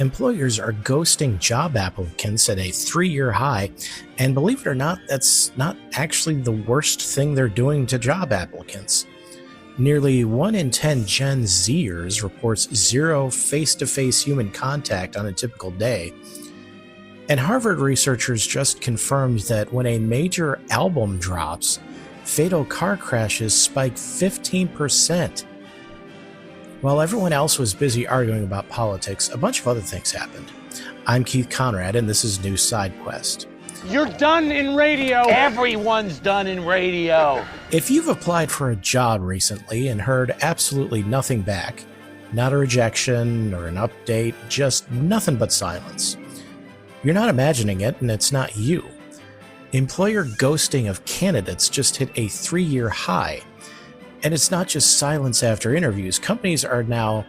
Employers are ghosting job applicants at a 3-year high, and believe it or not, that's not actually the worst thing they're doing to job applicants. Nearly 1 in 10 Gen Zers reports zero face-to-face human contact on a typical day. And Harvard researchers just confirmed that when a major album drops, fatal car crashes spike 15%. While everyone else was busy arguing about politics, a bunch of other things happened. I'm Keith Conrad, and this is News Side Quest. You're done in radio. Everyone's done in radio. If you've applied for a job recently and heard absolutely nothing back, not a rejection or an update, just nothing but silence, you're not imagining it, and it's not you. Employer ghosting of candidates just hit a 3-year high. And it's not just silence after interviews. Companies are now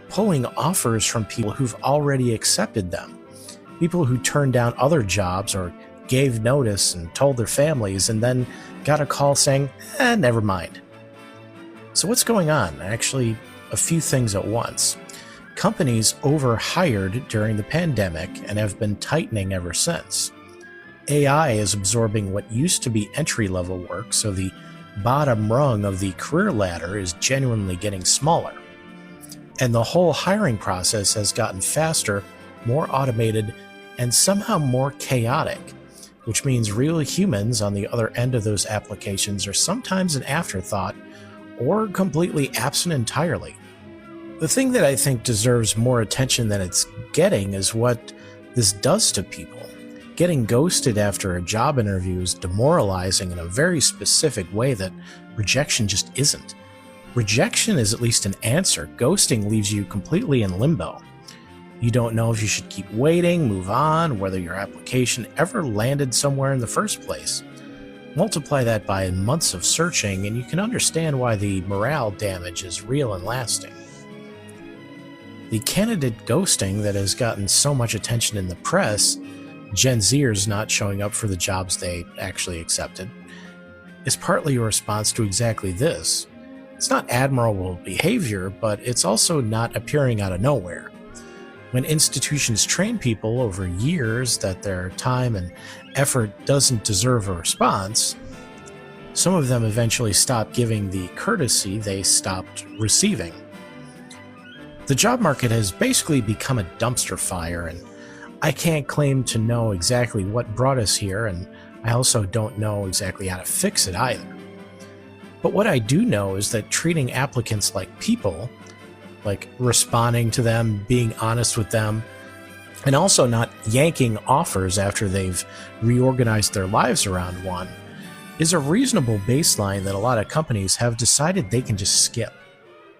pulling offers from people who've already accepted them. People who turned down other jobs or gave notice and told their families and then got a call saying, never mind. So what's going on? Actually, a few things at once. Companies overhired during the pandemic and have been tightening ever since. AI is absorbing what used to be entry-level work, so the bottom rung of the career ladder is genuinely getting smaller. And the whole hiring process has gotten faster, more automated, and somehow more chaotic, which means real humans on the other end of those applications are sometimes an afterthought or completely absent entirely. The thing that I think deserves more attention than it's getting is what this does to people. Getting ghosted after a job interview is demoralizing in a very specific way that rejection just isn't. Rejection is at least an answer. Ghosting leaves you completely in limbo. You don't know if you should keep waiting, move on, whether your application ever landed somewhere in the first place. Multiply that by months of searching, and you can understand why the morale damage is real and lasting. The candidate ghosting that has gotten so much attention in the press, Gen Zers not showing up for the jobs they actually accepted, is partly a response to exactly this. It's not admirable behavior, but it's also not appearing out of nowhere. When institutions train people over years that their time and effort doesn't deserve a response, some of them eventually stop giving the courtesy they stopped receiving. The job market has basically become a dumpster fire, and I can't claim to know exactly what brought us here, and I also don't know exactly how to fix it either. But what I do know is that treating applicants like people, like responding to them, being honest with them, and also not yanking offers after they've reorganized their lives around one, is a reasonable baseline that a lot of companies have decided they can just skip.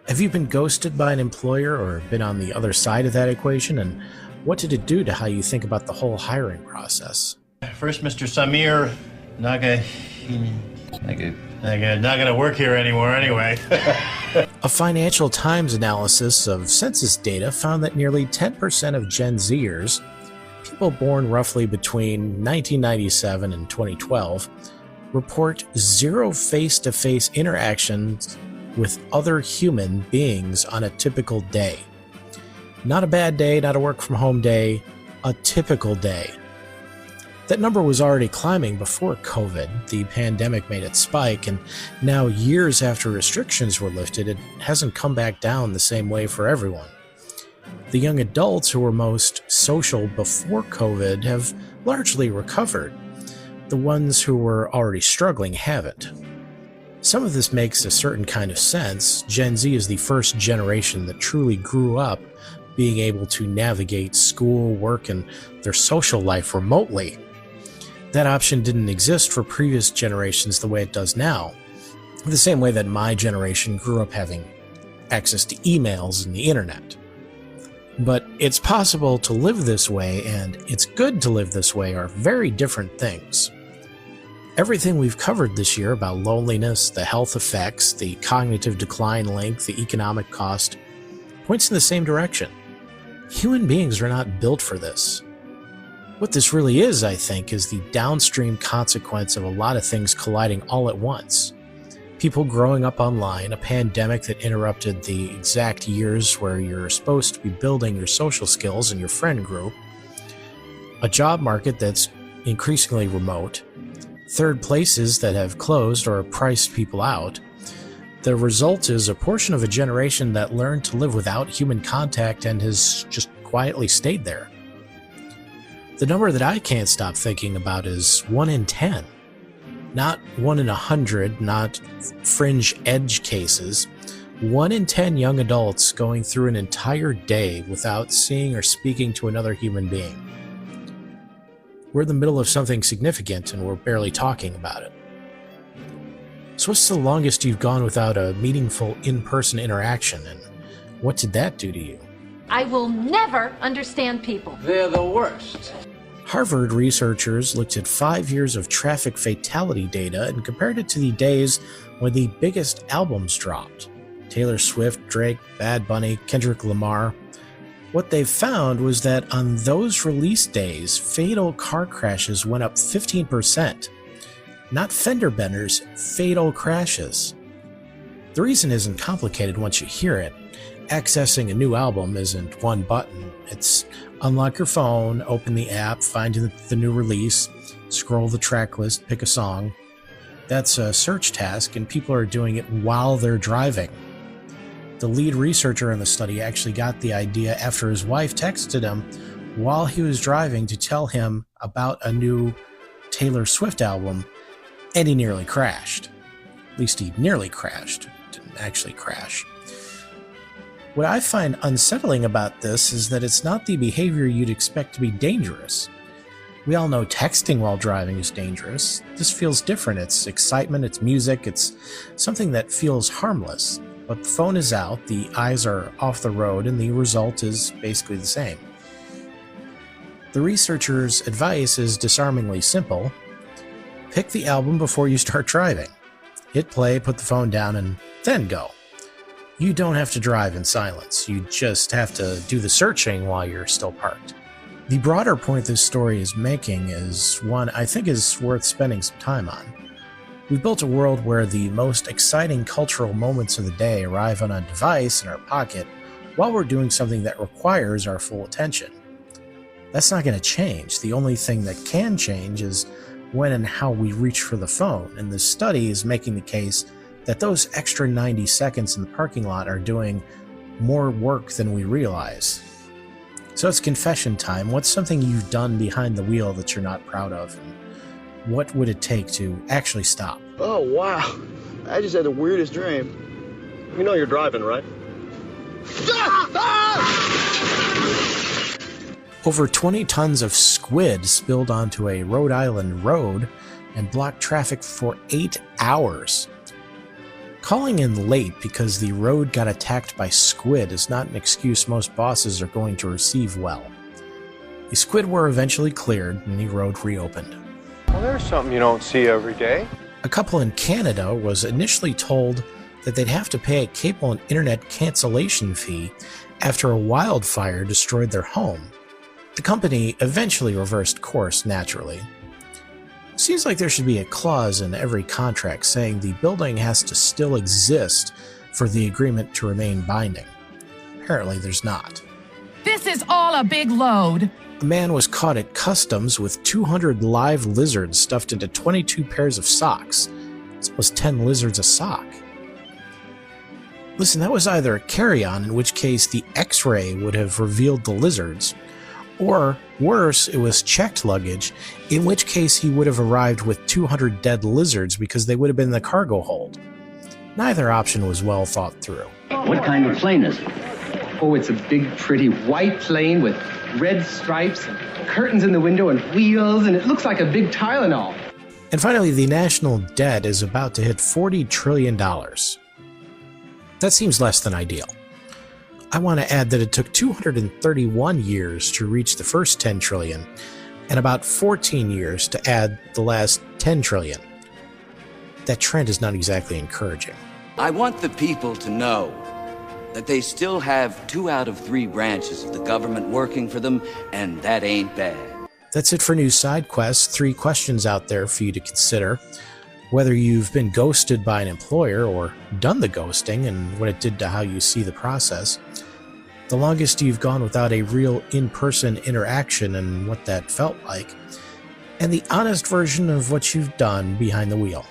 Have you been ghosted by an employer or been on the other side of that equation, and what did it do to how you think about the whole hiring process? First, Mr. Samir, not gonna work here anymore anyway. A Financial Times analysis of census data found that nearly 10% of Gen Zers, people born roughly between 1997 and 2012, report zero face-to-face interactions with other human beings on a typical day. Not a bad day, not a work-from-home day, a typical day. That number was already climbing before COVID. The pandemic made it spike, and now years after restrictions were lifted, it hasn't come back down the same way for everyone. The young adults who were most social before COVID have largely recovered. The ones who were already struggling haven't. Some of this makes a certain kind of sense. Gen Z is the first generation that truly grew up being able to navigate school, work, and their social life remotely. That option didn't exist for previous generations the way it does now, the same way that my generation grew up having access to emails and the internet. But it's possible to live this way, and it's good to live this way are very different things. Everything we've covered this year about loneliness, the health effects, the cognitive decline link, the economic cost, points in the same direction. Human beings are not built for this. What this really is, I think, is the downstream consequence of a lot of things colliding all at once. People growing up online, a pandemic that interrupted the exact years where you're supposed to be building your social skills and your friend group, a job market that's increasingly remote, third places that have closed or priced people out. The result is a portion of a generation that learned to live without human contact and has just quietly stayed there. The number that I can't stop thinking about is 1 in 10. Not 1 in 100, not fringe edge cases. 1 in 10 young adults going through an entire day without seeing or speaking to another human being. We're in the middle of something significant and we're barely talking about it. So what's the longest you've gone without a meaningful in-person interaction, and what did that do to you? I will never understand people. They're the worst. Harvard researchers looked at 5 years of traffic fatality data and compared it to the days when the biggest albums dropped. Taylor Swift, Drake, Bad Bunny, Kendrick Lamar. What they found was that on those release days, fatal car crashes went up 15%. Not fender benders, fatal crashes. The reason isn't complicated once you hear it. Accessing a new album isn't one button. It's unlock your phone, open the app, find the new release, scroll the track list, pick a song. That's a search task, and people are doing it while they're driving. The lead researcher in the study actually got the idea after his wife texted him while he was driving to tell him about a new Taylor Swift album, and he nearly crashed. At least he nearly crashed, didn't actually crash. What I find unsettling about this is that it's not the behavior you'd expect to be dangerous. We all know texting while driving is dangerous. This feels different. It's excitement, it's music, it's something that feels harmless. But the phone is out, the eyes are off the road, and the result is basically the same. The researchers' advice is disarmingly simple. Pick the album before you start driving. Hit play, put the phone down, and then go. You don't have to drive in silence. You just have to do the searching while you're still parked. The broader point this story is making is one I think is worth spending some time on. We've built a world where the most exciting cultural moments of the day arrive on a device in our pocket while we're doing something that requires our full attention. That's not going to change. The only thing that can change is when and how we reach for the phone, and this study is making the case that those extra 90 seconds in the parking lot are doing more work than we realize. So it's confession time. What's something you've done behind the wheel that you're not proud of? And what would it take to actually stop? Oh, wow. I just had the weirdest dream. You know you're driving, right? Over 20 tons of squid spilled onto a Rhode Island road and blocked traffic for 8 hours. Calling in late because the road got attacked by squid is not an excuse most bosses are going to receive well. The squid were eventually cleared and the road reopened. Well, there's something you don't see every day. A couple in Canada was initially told that they'd have to pay a cable and internet cancellation fee after a wildfire destroyed their home. The company eventually reversed course naturally. Seems like there should be a clause in every contract saying the building has to still exist for the agreement to remain binding. Apparently there's not. This is all a big load. A man was caught at customs with 200 live lizards stuffed into 22 pairs of socks. It's almost 10 lizards a sock. Listen, that was either a carry-on, in which case the X-ray would have revealed the lizards, or worse, it was checked luggage, in which case he would have arrived with 200 dead lizards because they would have been in the cargo hold. Neither option was well thought through. What kind of plane is it? Oh, it's a big, pretty white plane with red stripes and curtains in the window and wheels, and it looks like a big Tylenol. And finally, the national debt is about to hit $40 trillion. That seems less than ideal. I want to add that it took 231 years to reach the first 10 trillion and about 14 years to add the last 10 trillion. That trend is not exactly encouraging. I want the people to know that they still have 2 out of 3 branches of the government working for them, and that ain't bad. That's it for News Side Quest. 3 questions out there for you to consider. Whether you've been ghosted by an employer or done the ghosting and what it did to how you see the process, the longest you've gone without a real in-person interaction and what that felt like, and the honest version of what you've done behind the wheel.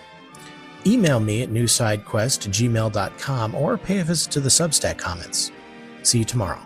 Email me at newsidequest@gmail.com or pay a visit to the Substack comments. See you tomorrow.